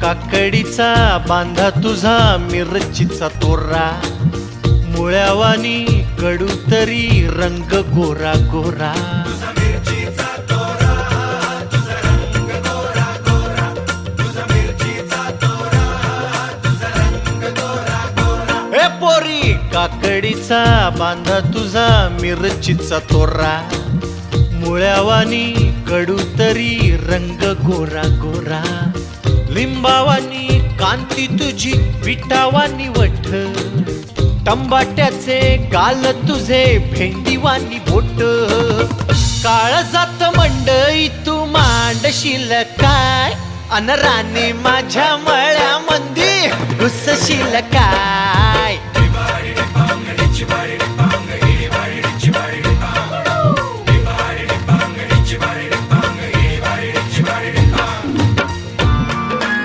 काकडीचा बांधा तुझा मिरचीचा तोरा, मुळ्यावानी कडू तरी रंग गोरा गोरा. ए पोरी काकडीचा बांधा तुझा मिरचीचा तोरा, मुळ्यावानी कडू तरी रंग गोरा गोरा. लिंबावानी कांती तुझी पिठावानी वठ, टमाट्याचे गाल तुझे भेंडीवानी बोट. काळजात मंडई तू मांडशील काय, अन राणी माझ्या मळ्यामंदी घुसशील काय.